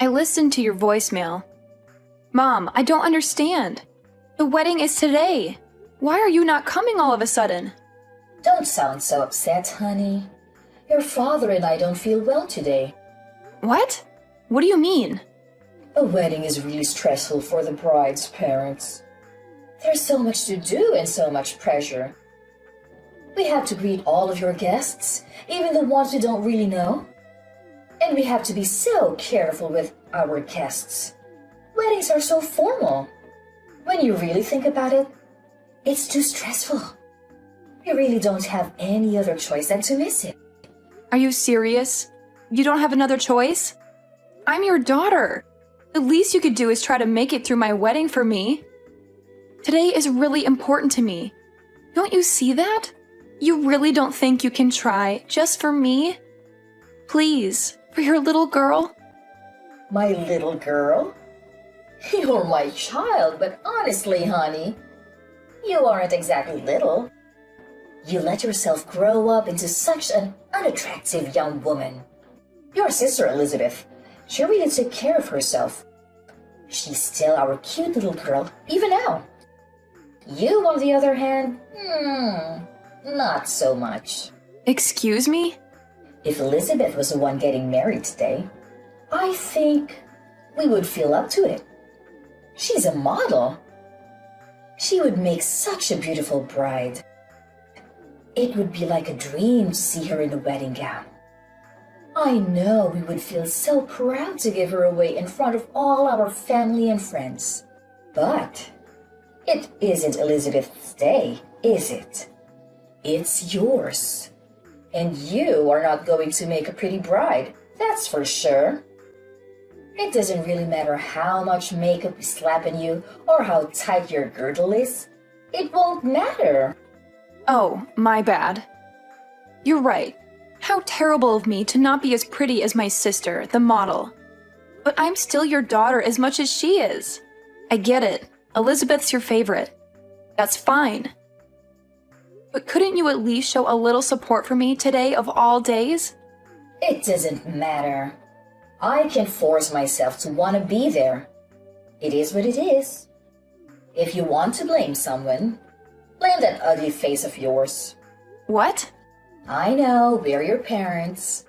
I listened to your voicemail. Mom, I don't understand. The wedding is today. Why are you not coming all of a sudden? Don't sound so upset, honey. Your father and I don't feel well today. What? What do you mean? A wedding is really stressful for the bride's parents. There's so much to do and so much pressure. We have to greet all of your guests, even the ones we don't really know. And we have to be so careful with our guests. Weddings are so formal. When you really think about it, it's too stressful. We really don't have any other choice than to miss it. Are you serious? You don't have another choice? I'm your daughter. The least you could do is try to make it through my wedding for me. Today is really important to me. Don't you see that? You really don't think you can try just for me? Please, for your little girl? My little girl? You're my child, but honestly, honey, you aren't exactly little. You let yourself grow up into such an unattractive young woman. Your sister, Elizabeth, she really took care of herself. She's still our cute little girl, even now. You, on the other hand, not so much. Excuse me? If Elizabeth was the one getting married today, I think we would feel up to it. She's a model. She would make such a beautiful bride. It would be like a dream to see her in a wedding gown. I know we would feel so proud to give her away in front of all our family and friends. But it isn't Elizabeth's day, is it? It's yours. And you are not going to make a pretty bride, that's for sure. It doesn't really matter how much makeup we slap on you or how tight your girdle is. It won't matter. Oh, my bad. You're right. How terrible of me to not be as pretty as my sister, the model. But I'm still your daughter as much as she is. I get it. Elizabeth's your favorite. That's fine. But couldn't you at least show a little support for me today of all days? It doesn't matter. I can force myself to want to be there. It is what it is. If you want to blame someone, blame that ugly face of yours. What? I know, we're your parents.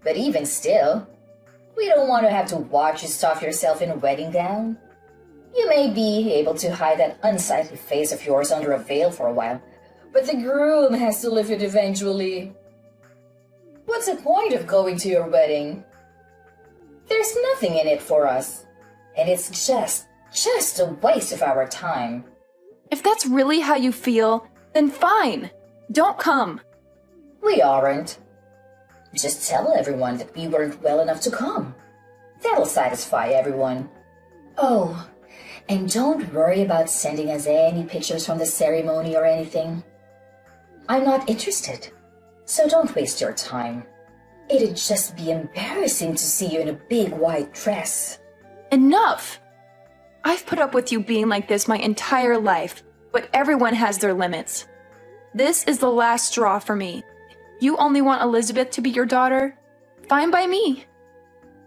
But even still, we don't want to have to watch you stuff yourself in a wedding gown. You may be able to hide that unsightly face of yours under a veil for a while, but the groom has to live it eventually. What's the point of going to your wedding? There's nothing in it for us, and it's just a waste of our time. If that's really how you feel, then fine. Don't come. We aren't. Just tell everyone that we weren't well enough to come. That'll satisfy everyone. Oh, and don't worry about sending us any pictures from the ceremony or anything. I'm not interested, so don't waste your time. It'd just be embarrassing to see you in a big white dress. Enough! I've put up with you being like this my entire life, but everyone has their limits. This is the last straw for me. You only want Elizabeth to be your daughter? Fine by me.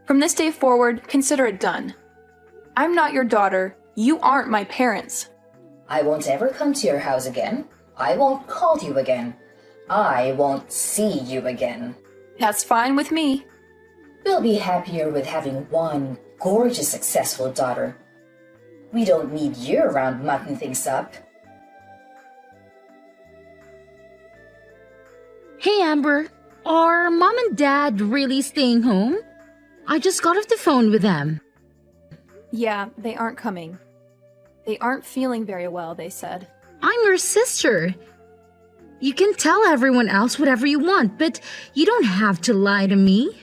From this day forward, consider it done. I'm not your daughter. You aren't my parents. I won't ever come to your house again. I won't call you again. I won't see you again. That's fine with me. We'll be happier with having one gorgeous, successful daughter. We don't need you around mucking things up. Hey Amber, are Mom and Dad really staying home? I just got off the phone with them. Yeah, they aren't coming. They aren't feeling very well, they said. I'm your sister. You can tell everyone else whatever you want, but you don't have to lie to me.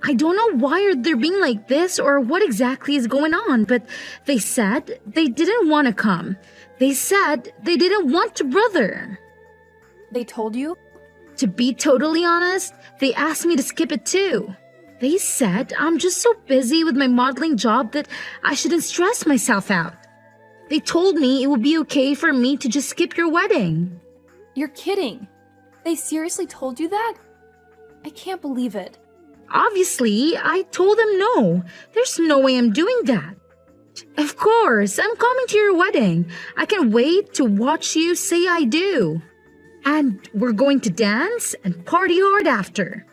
I don't know why they're being like this or what exactly is going on, but they said they didn't want to come. They said they didn't want to brother. They told you? To be totally honest, they asked me to skip it too. They said I'm just so busy with my modeling job that I shouldn't stress myself out. They told me it would be okay for me to just skip your wedding. You're kidding. They seriously told you that? I can't believe it. Obviously, I told them no. There's no way I'm doing that. Of course, I'm coming to your wedding. I can wait to watch you say I do. And we're going to dance and party hard after.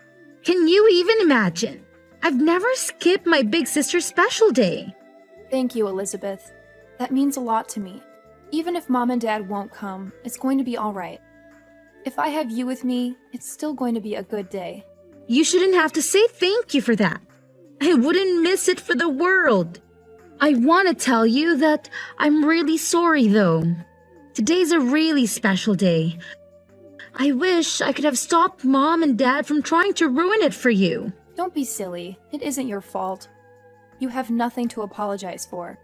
Can you even imagine? I've never skipped my big sister's special day. Thank you, Elizabeth. That means a lot to me. Even if Mom and Dad won't come, it's going to be all right. If I have you with me, it's still going to be a good day. You shouldn't have to say thank you for that. I wouldn't miss it for the world. I want to tell you that I'm really sorry though. Today's a really special day. I wish I could have stopped Mom and Dad from trying to ruin it for you. Don't be silly. It isn't your fault. You have nothing to apologize for.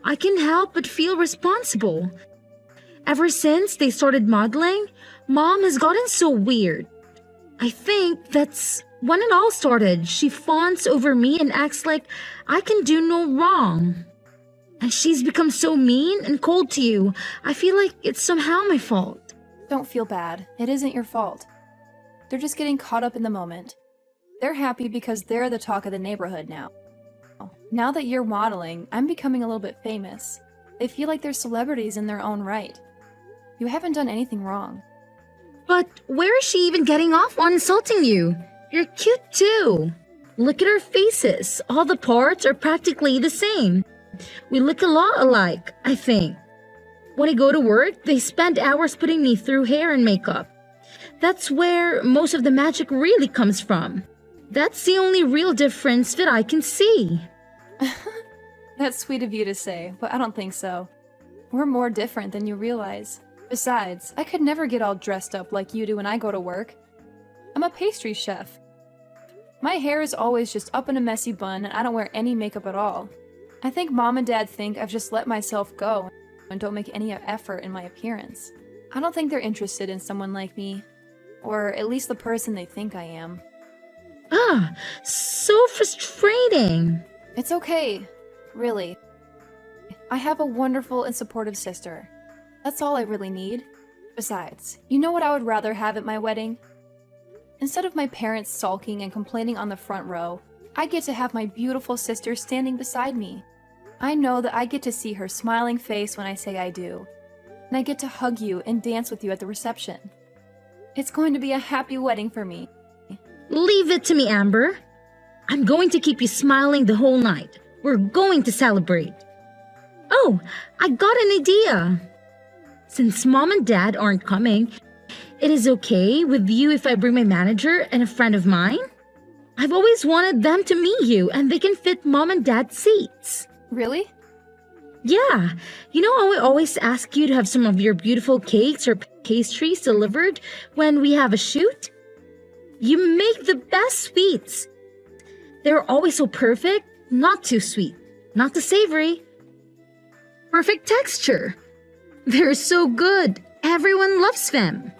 I can help but feel responsible. Ever since they started modeling, Mom has gotten so weird. I think that's when it all started. She fawns over me and acts like I can do no wrong. And she's become so mean and cold to you. I feel like it's somehow my fault. Don't feel bad. It isn't your fault. They're just getting caught up in the moment. They're happy because they're the talk of the neighborhood now. Now that you're modeling, I'm becoming a little bit famous. They feel like they're celebrities in their own right. You haven't done anything wrong. But where is she even getting off on insulting you? You're cute too. Look at our faces. All the parts are practically the same. We look a lot alike, I think. When I go to work, they spend hours putting me through hair and makeup. That's where most of the magic really comes from. That's the only real difference that I can see. That's sweet of you to say, but I don't think so. We're more different than you realize. Besides, I could never get all dressed up like you do when I go to work. I'm a pastry chef. My hair is always just up in a messy bun and I don't wear any makeup at all. I think Mom and Dad think I've just let myself go and don't make any effort in my appearance. I don't think they're interested in someone like me. Or at least the person they think I am. Ah, so frustrating. It's okay. Really. I have a wonderful and supportive sister. That's all I really need. Besides, you know what I would rather have at my wedding? Instead of my parents sulking and complaining on the front row, I get to have my beautiful sister standing beside me. I know that I get to see her smiling face when I say I do. And I get to hug you and dance with you at the reception. It's going to be a happy wedding for me. Leave it to me, Amber. I'm going to keep you smiling the whole night. We're going to celebrate. Oh, I got an idea. Since Mom and Dad aren't coming, it is okay with you if I bring my manager and a friend of mine? I've always wanted them to meet you and they can fit Mom and Dad's seats. Really? Yeah. You know how I always ask you to have some of your beautiful cakes or pastries delivered when we have a shoot? You make the best sweets. They're always so perfect, not too sweet, not too savory. Perfect texture. They're so good. Everyone loves them.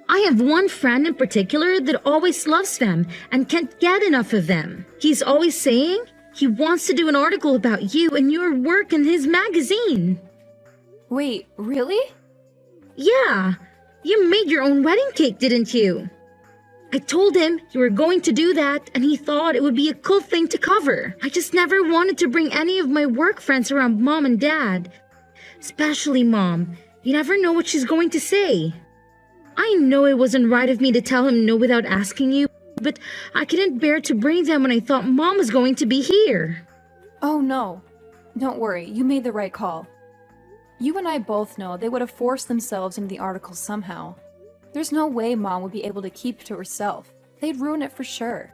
I have one friend in particular that always loves them and can't get enough of them. He's always saying he wants to do an article about you and your work in his magazine. Wait, really? Yeah, you made your own wedding cake, didn't you? I told him you were going to do that and he thought it would be a cool thing to cover. I just never wanted to bring any of my work friends around Mom and Dad. Especially Mom. You never know what she's going to say. I know it wasn't right of me to tell him no without asking you, but I couldn't bear to bring them when I thought Mom was going to be here. Oh no. Don't worry, you made the right call. You and I both know they would have forced themselves into the article somehow. There's no way Mom would be able to keep it to herself. They'd ruin it for sure.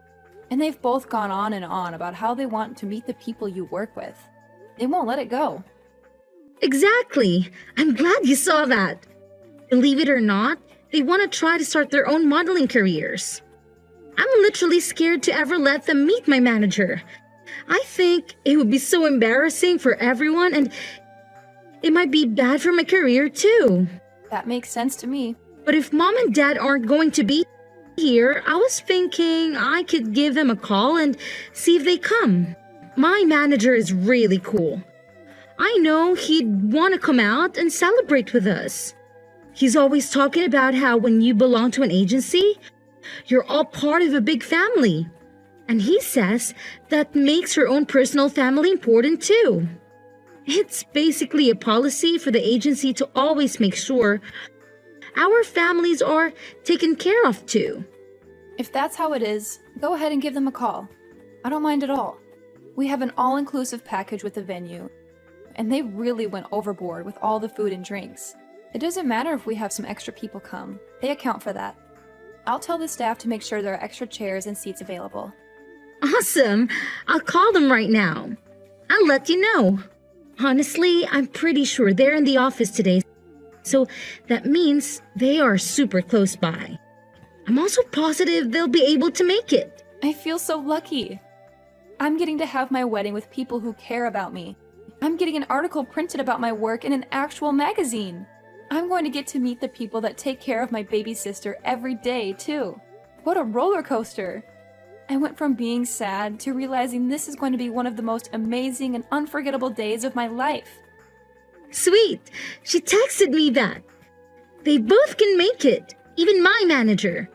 And they've both gone on and on about how they want to meet the people you work with. They won't let it go. Exactly. I'm glad you saw that. Believe it or not, they want to try to start their own modeling careers. I'm literally scared to ever let them meet my manager. I think it would be so embarrassing for everyone and it might be bad for my career too. That makes sense to me. But if Mom and Dad aren't going to be here, I was thinking I could give them a call and see if they come. My manager is really cool. I know he'd want to come out and celebrate with us. He's always talking about how when you belong to an agency, you're all part of a big family. And he says that makes her own personal family important too. It's basically a policy for the agency to always make sure our families are taken care of too. If that's how it is, go ahead and give them a call. I don't mind at all. We have an all-inclusive package with the venue, and they really went overboard with all the food and drinks. It doesn't matter if we have some extra people come. They account for that. I'll tell the staff to make sure there are extra chairs and seats available. Awesome! I'll call them right now. I'll let you know. Honestly, I'm pretty sure they're in the office today, so that means they are super close by. I'm also positive they'll be able to make it. I feel so lucky. I'm getting to have my wedding with people who care about me. I'm getting an article printed about my work in an actual magazine. I'm going to get to meet the people that take care of my baby sister every day, too. What a roller coaster! I went from being sad to realizing this is going to be one of the most amazing and unforgettable days of my life. Sweet! She texted me that. They both can make it, even my manager.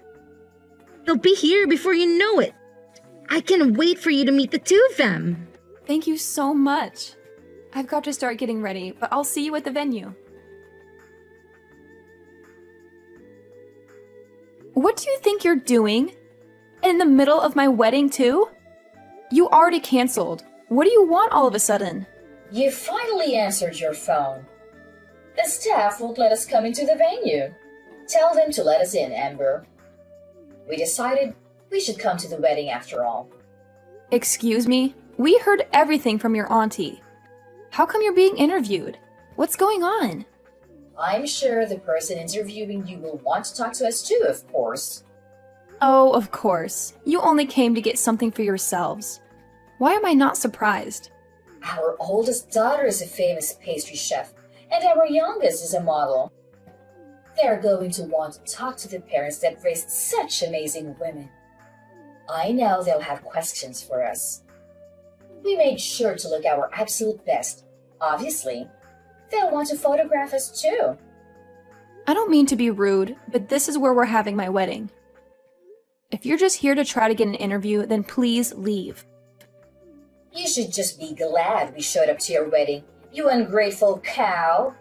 They'll be here before you know it. I can't wait for you to meet the two of them. Thank you so much. I've got to start getting ready, but I'll see you at the venue. What do you think you're doing? In the middle of my wedding, too? You already canceled. What do you want all of a sudden? You finally answered your phone. The staff won't let us come into the venue. Tell them to let us in, Amber. We decided we should come to the wedding after all. Excuse me? We heard everything from your auntie. How come you're being interviewed? What's going on? I'm sure the person interviewing you will want to talk to us too, of course. Oh, of course. You only came to get something for yourselves. Why am I not surprised? Our oldest daughter is a famous pastry chef, and our youngest is a model. They're going to want to talk to the parents that raised such amazing women. I know they'll have questions for us. We made sure to look our absolute best. Obviously, they'll want to photograph us too. I don't mean to be rude, but this is where we're having my wedding. If you're just here to try to get an interview, then please leave. You should just be glad we showed up to your wedding, you ungrateful cow.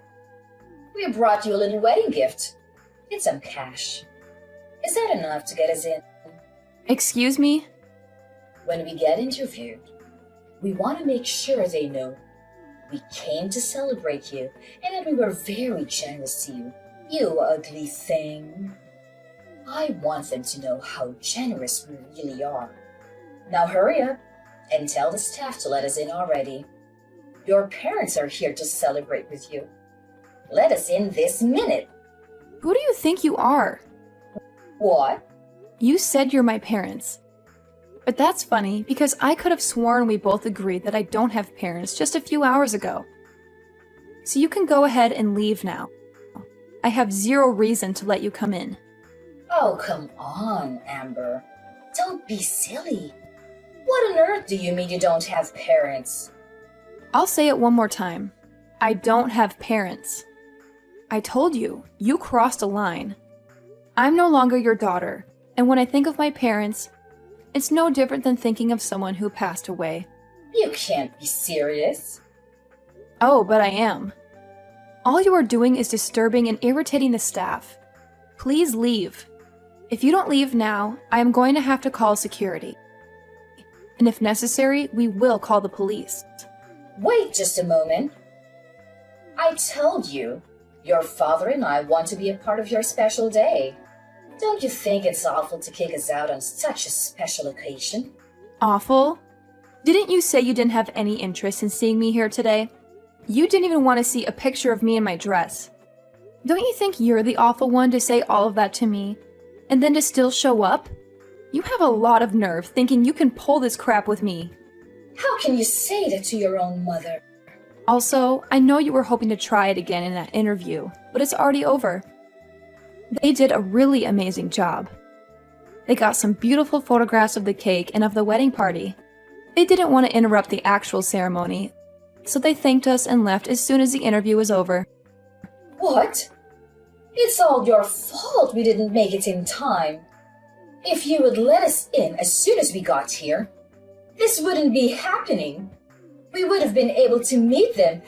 We brought you a little wedding gift. It's some cash. Is that enough to get us in? Excuse me? When we get interviewed, we want to make sure they know we came to celebrate you and that we were very generous to you, you ugly thing. I want them to know how generous we really are. Now hurry up and tell the staff to let us in already. Your parents are here to celebrate with you. Let us in this minute. Who do you think you are? What? You said you're my parents. But that's funny because I could have sworn we both agreed that I don't have parents just a few hours ago. So you can go ahead and leave now. I have zero reason to let you come in. Oh, come on, Amber. Don't be silly. What on earth do you mean you don't have parents? I'll say it one more time. I don't have parents. I told you, you crossed a line. I'm no longer your daughter, and when I think of my parents, it's no different than thinking of someone who passed away. You can't be serious. Oh, but I am. All you are doing is disturbing and irritating the staff. Please leave. If you don't leave now, I am going to have to call security. And if necessary, we will call the police. Wait just a moment. I told you, your father and I want to be a part of your special day. Don't you think it's awful to kick us out on such a special occasion? Awful? Didn't you say you didn't have any interest in seeing me here today? You didn't even want to see a picture of me in my dress. Don't you think you're the awful one to say all of that to me, and then to still show up? You have a lot of nerve thinking you can pull this crap with me. How can you say that to your own mother? Also, I know you were hoping to try it again in that interview, but it's already over. They did a really amazing job. They got some beautiful photographs of the cake and of the wedding party. They didn't want to interrupt the actual ceremony, so they thanked us and left as soon as the interview was over. What? It's all your fault we didn't make it in time. If you would let us in as soon as we got here, this wouldn't be happening. We would have been able to meet them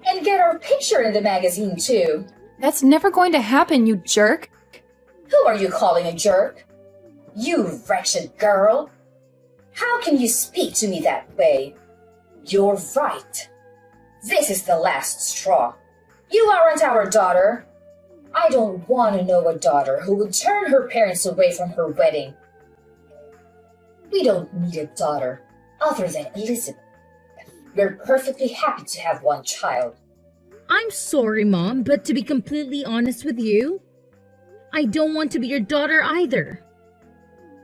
and get our picture in the magazine too. That's never going to happen, you jerk. Who are you calling a jerk? You wretched girl. How can you speak to me that way? You're right. This is the last straw. You aren't our daughter. I don't want to know a daughter who would turn her parents away from her wedding. We don't need a daughter other than Elizabeth. We're perfectly happy to have one child. I'm sorry, Mom, but to be completely honest with you, I don't want to be your daughter either.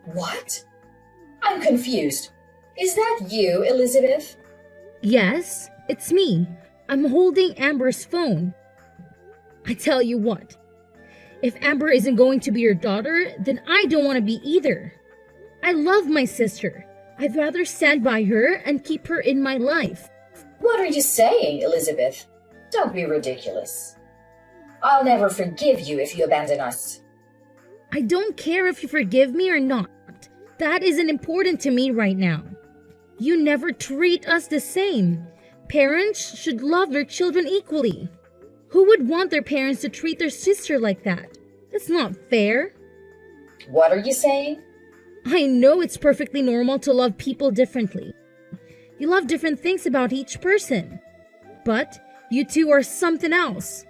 What? I'm confused. Is that you, Elizabeth? Yes, it's me. I'm holding Amber's phone. I tell you what, if Amber isn't going to be your daughter, then I don't want to be either. I love my sister. I'd rather stand by her and keep her in my life. What are you saying, Elizabeth? Don't be ridiculous. I'll never forgive you if you abandon us. I don't care if you forgive me or not. That isn't important to me right now. You never treat us the same. Parents should love their children equally. Who would want their parents to treat their sister like that? That's not fair. What are you saying? I know it's perfectly normal to love people differently. You love different things about each person. But you two are something else.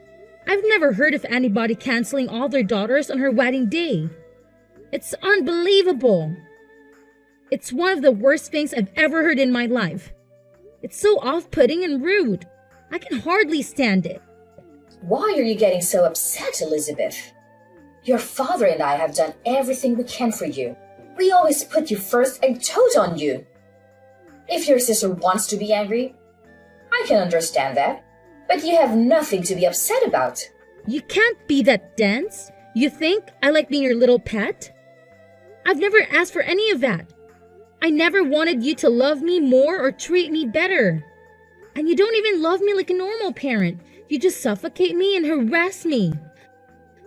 I've never heard of anybody canceling all their daughters on her wedding day. It's unbelievable. It's one of the worst things I've ever heard in my life. It's so off-putting and rude. I can hardly stand it. Why are you getting so upset, Elizabeth? Your father and I have done everything we can for you. We always put you first and told on you. If your sister wants to be angry, I can understand that. But you have nothing to be upset about. You can't be that dense. You think I like being your little pet? I've never asked for any of that. I never wanted you to love me more or treat me better. And you don't even love me like a normal parent. You just suffocate me and harass me.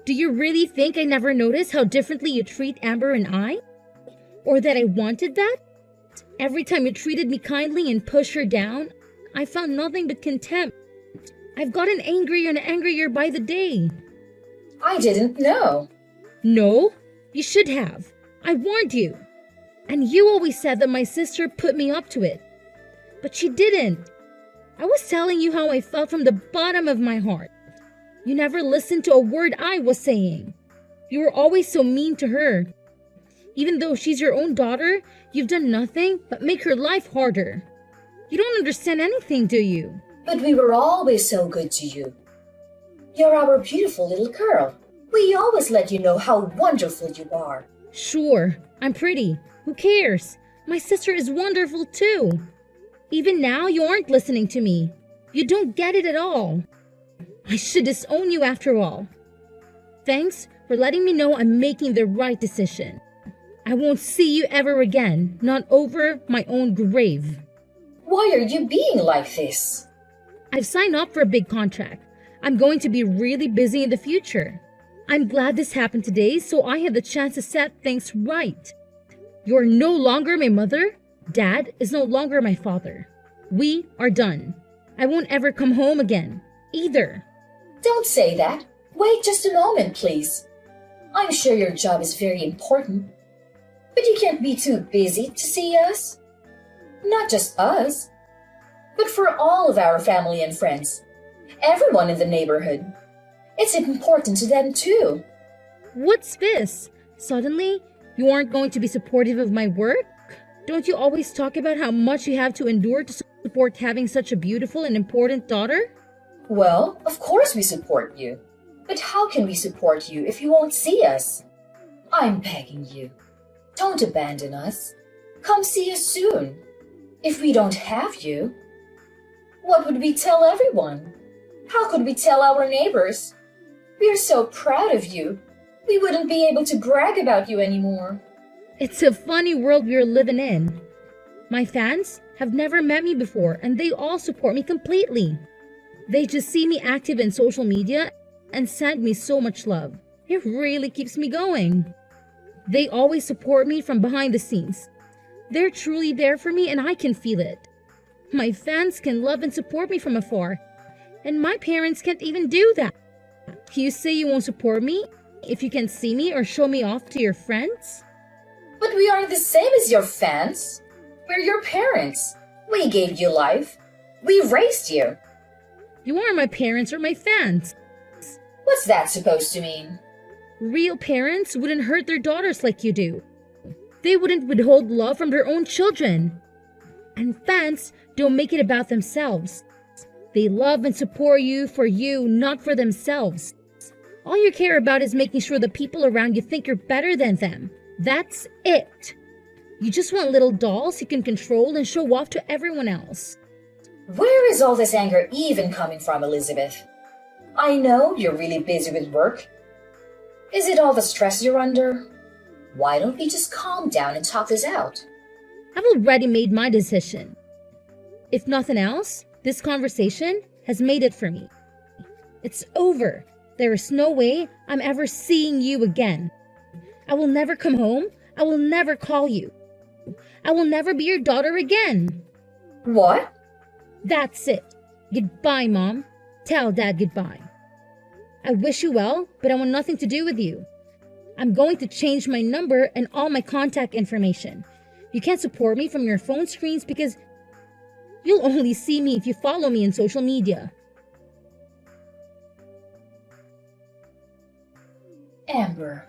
Do you really think I never noticed how differently you treat Amber and I? Or that I wanted that? Every time you treated me kindly and pushed her down, I found nothing but contempt. I've gotten angrier and angrier by the day. I didn't know. No, you should have. I warned you. And you always said that my sister put me up to it. But she didn't. I was telling you how I felt from the bottom of my heart. You never listened to a word I was saying. You were always so mean to her. Even though she's your own daughter, you've done nothing but make her life harder. You don't understand anything, do you? But we were always so good to you. You're our beautiful little girl. We always let you know how wonderful you are. Sure, I'm pretty. Who cares? My sister is wonderful too. Even now, you aren't listening to me. You don't get it at all. I should disown you after all. Thanks for letting me know I'm making the right decision. I won't see you ever again, not over my own grave. Why are you being like this? I've signed up for a big contract. I'm going to be really busy in the future. I'm glad this happened today so I have the chance to set things right. You're no longer my mother. Dad is no longer my father. We are done. I won't ever come home again, either. Don't say that. Wait just a moment, please. I'm sure your job is very important. But you can't be too busy to see us. Not just us, but for all of our family and friends. Everyone in the neighborhood. It's important to them too. What's this? Suddenly, you aren't going to be supportive of my work? Don't you always talk about how much you have to endure to support having such a beautiful and important daughter? Well, of course we support you. But how can we support you if you won't see us? I'm begging you. Don't abandon us. Come see us soon. If we don't have you, what would we tell everyone? How could we tell our neighbors? We're so proud of you. We wouldn't be able to brag about you anymore. It's a funny world we're living in. My fans have never met me before and they all support me completely. They just see me active in social media and send me so much love. It really keeps me going. They always support me from behind the scenes. They're truly there for me and I can feel it. My fans can love and support me from afar, and my parents can't even do that. You say you won't support me if you can see me or show me off to your friends? But we aren't the same as your fans. We're your parents. We gave you life. We raised you. You aren't my parents or my fans. What's that supposed to mean? Real parents wouldn't hurt their daughters like you do. They wouldn't withhold love from their own children. And fans don't make it about themselves. They love and support you for you, not for themselves. All you care about is making sure the people around you think you're better than them. That's it. You just want little dolls you can control and show off to everyone else. Where is all this anger even coming from, Elizabeth? I know you're really busy with work. Is it all the stress you're under? Why don't we just calm down and talk this out? I've already made my decision. If nothing else, this conversation has made it for me. It's over. There is no way I'm ever seeing you again. I will never come home. I will never call you. I will never be your daughter again. What? That's it. Goodbye, Mom. Tell Dad goodbye. I wish you well, but I want nothing to do with you. I'm going to change my number and all my contact information. You can't support me from your phone screens because you'll only see me if you follow me on social media. Amber,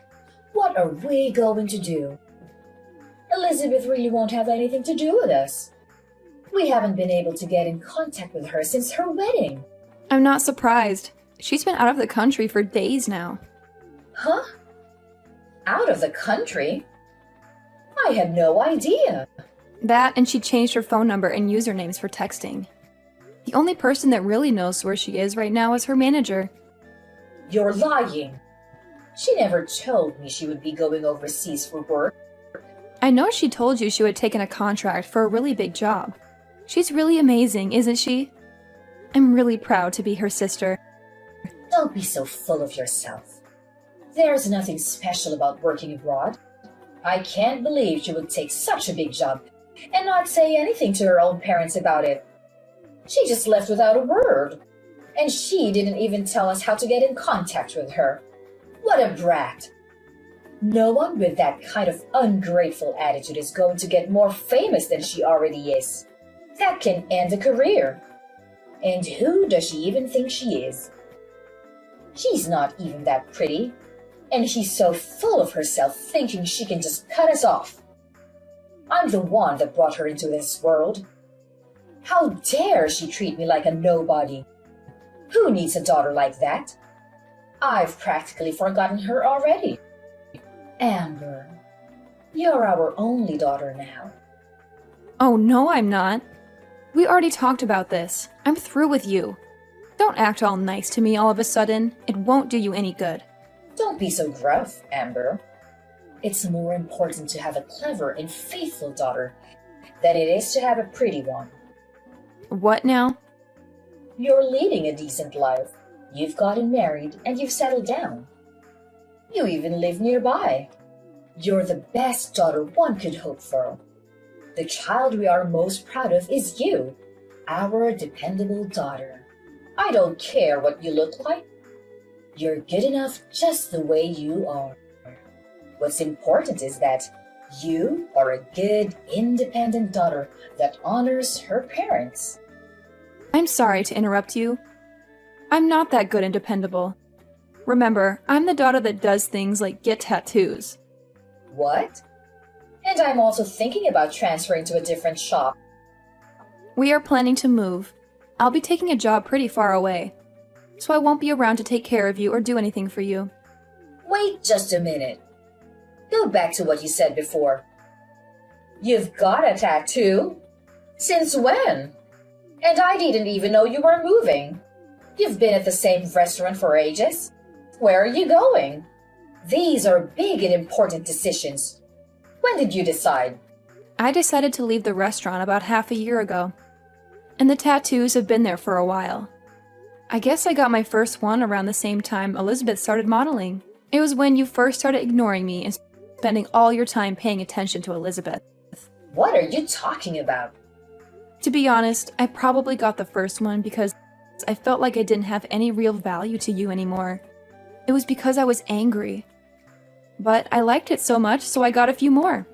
what are we going to do? Elizabeth really won't have anything to do with us. We haven't been able to get in contact with her since her wedding. I'm not surprised. She's been out of the country for days now. Huh? Out of the country? I had no idea. That, and she changed her phone number and usernames for texting. The only person that really knows where she is right now is her manager. You're lying. She never told me she would be going overseas for work. I know she told you she would taken a contract for a really big job. She's really amazing, isn't she? I'm really proud to be her sister. Don't be so full of yourself. There's nothing special about working abroad. I can't believe she would take such a big job and not say anything to her own parents about it. She just left without a word. And she didn't even tell us how to get in contact with her. What a brat. No one with that kind of ungrateful attitude is going to get more famous than she already is. That can end a career. And who does she even think she is? She's not even that pretty. And she's so full of herself thinking she can just cut us off. I'm the one that brought her into this world. How dare she treat me like a nobody? Who needs a daughter like that? I've practically forgotten her already. Amber, you're our only daughter now. Oh, no, I'm not. We already talked about this. I'm through with you. Don't act all nice to me all of a sudden. It won't do you any good. Don't be so gruff, Amber. It's more important to have a clever and faithful daughter than it is to have a pretty one. What now? You're leading a decent life. You've gotten married and you've settled down. You even live nearby. You're the best daughter one could hope for. The child we are most proud of is you, our dependable daughter. I don't care what you look like. You're good enough just the way you are. What's important is that you are a good, independent daughter that honors her parents. I'm sorry to interrupt you. I'm not that good and dependable. Remember, I'm the daughter that does things like get tattoos. What? And I'm also thinking about transferring to a different shop. We are planning to move. I'll be taking a job pretty far away, so I won't be around to take care of you or do anything for you. Wait just a minute. Go back to what you said before. You've got a tattoo? Since when? And I didn't even know you were moving. You've been at the same restaurant for ages. Where are you going? These are big and important decisions. When did you decide? I decided to leave the restaurant about half a year ago, and the tattoos have been there for a while. I guess I got my first one around the same time Elizabeth started modeling. It was when you first started ignoring me and spending all your time paying attention to Elizabeth. What are you talking about? To be honest, I probably got the first one because I felt like I didn't have any real value to you anymore. It was because I was angry. But I liked it so much, so I got a few more.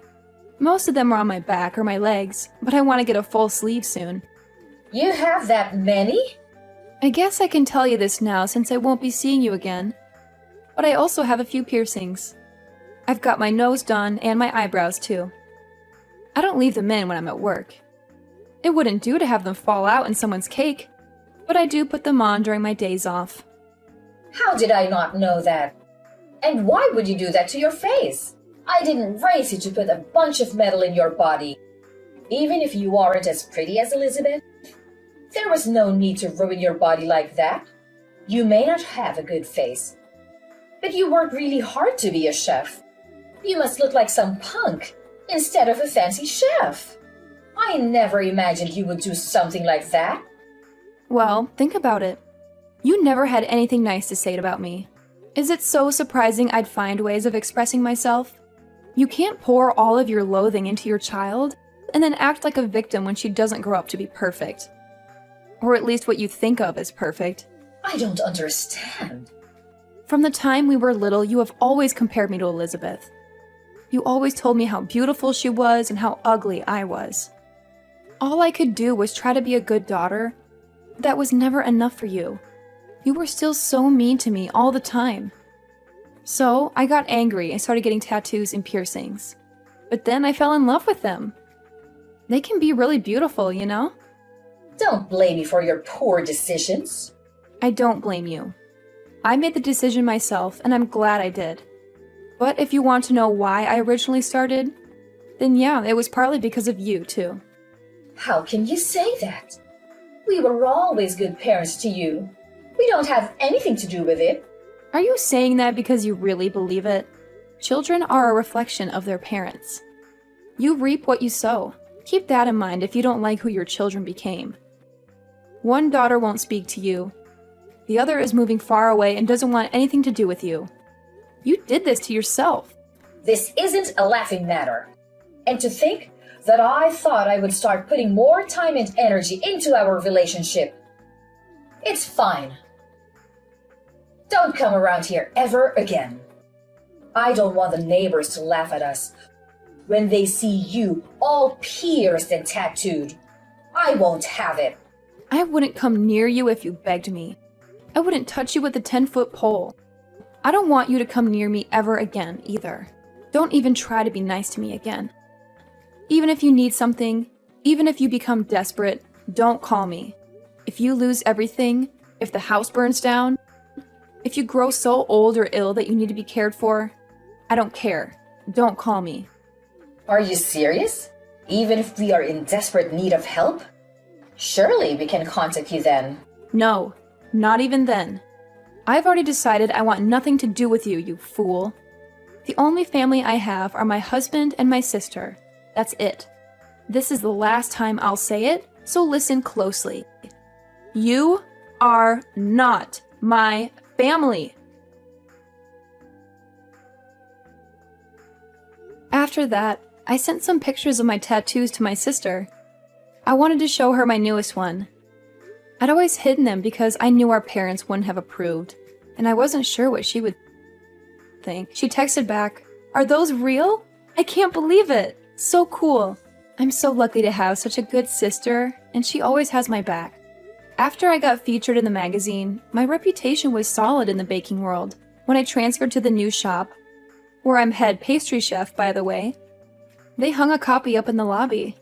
Most of them were on my back or my legs, but I want to get a full sleeve soon. You have that many? I guess I can tell you this now since I won't be seeing you again. But I also have a few piercings. I've got my nose done and my eyebrows too. I don't leave them in when I'm at work. It wouldn't do to have them fall out in someone's cake, but I do put them on during my days off. How did I not know that? And why would you do that to your face? I didn't raise you to put a bunch of metal in your body. Even if you aren't as pretty as Elizabeth, there was no need to ruin your body like that. You may not have a good face, but you worked really hard to be a chef. You must look like some punk instead of a fancy chef. I never imagined you would do something like that. Well, think about it. You never had anything nice to say about me. Is it so surprising I'd find ways of expressing myself? You can't pour all of your loathing into your child and then act like a victim when she doesn't grow up to be perfect. Or at least what you think of as perfect. I don't understand. From the time we were little, you have always compared me to Elizabeth. You always told me how beautiful she was and how ugly I was. All I could do was try to be a good daughter. That was never enough for you. You were still so mean to me all the time. So I got angry and started getting tattoos and piercings. But then I fell in love with them. They can be really beautiful, you know? Don't blame me for your poor decisions. I don't blame you. I made the decision myself, and I'm glad I did. But if you want to know why I originally started, then yeah, it was partly because of you, too. How can you say that? We were always good parents to you. We don't have anything to do with it. Are you saying that because you really believe it? Children are a reflection of their parents. You reap what you sow. Keep that in mind if you don't like who your children became. One daughter won't speak to you. The other is moving far away and doesn't want anything to do with you. You did this to yourself. This isn't a laughing matter. And to think that I thought I would start putting more time and energy into our relationship. It's fine. Don't come around here ever again. I don't want the neighbors to laugh at us when they see you all pierced and tattooed. I won't have it. I wouldn't come near you if you begged me. I wouldn't touch you with a 10-foot pole. I don't want you to come near me ever again, either. Don't even try to be nice to me again. Even if you need something, even if you become desperate, don't call me. If you lose everything, if the house burns down, if you grow so old or ill that you need to be cared for, I don't care. Don't call me. Are you serious? Even if we are in desperate need of help? Surely we can contact you then. No, not even then. I've already decided I want nothing to do with you, you fool. The only family I have are my husband and my sister. That's it. This is the last time I'll say it, so listen closely. You are not my family. After that, I sent some pictures of my tattoos to my sister. I wanted to show her my newest one. I'd always hidden them because I knew our parents wouldn't have approved, and I wasn't sure what she would think. She texted back, "Are those real? I can't believe it. So cool. I'm so lucky to have such a good sister, and she always has my back." After I got featured in the magazine, my reputation was solid in the baking world. When I transferred to the new shop, where I'm head pastry chef, by the way, they hung a copy up in the lobby.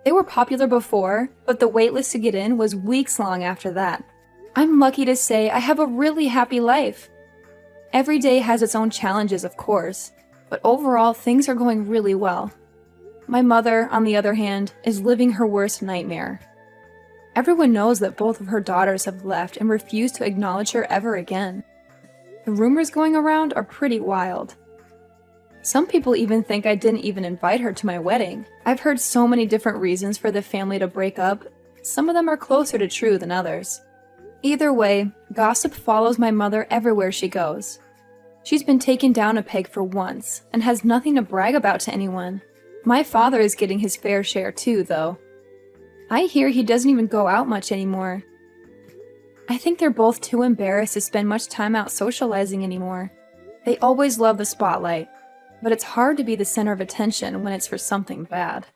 They were popular before, but the waitlist to get in was weeks long after that. I'm lucky to say I have a really happy life. Every day has its own challenges, of course, but overall things are going really well. My mother, on the other hand, is living her worst nightmare. Everyone knows that both of her daughters have left and refuse to acknowledge her ever again. The rumors going around are pretty wild. Some people even think I didn't even invite her to my wedding. I've heard so many different reasons for the family to break up. Some of them are closer to true than others. Either way, gossip follows my mother everywhere she goes. She's been taken down a peg for once, and has nothing to brag about to anyone. My father is getting his fair share too, though. I hear he doesn't even go out much anymore. I think they're both too embarrassed to spend much time out socializing anymore. They always love the spotlight, but it's hard to be the center of attention when it's for something bad.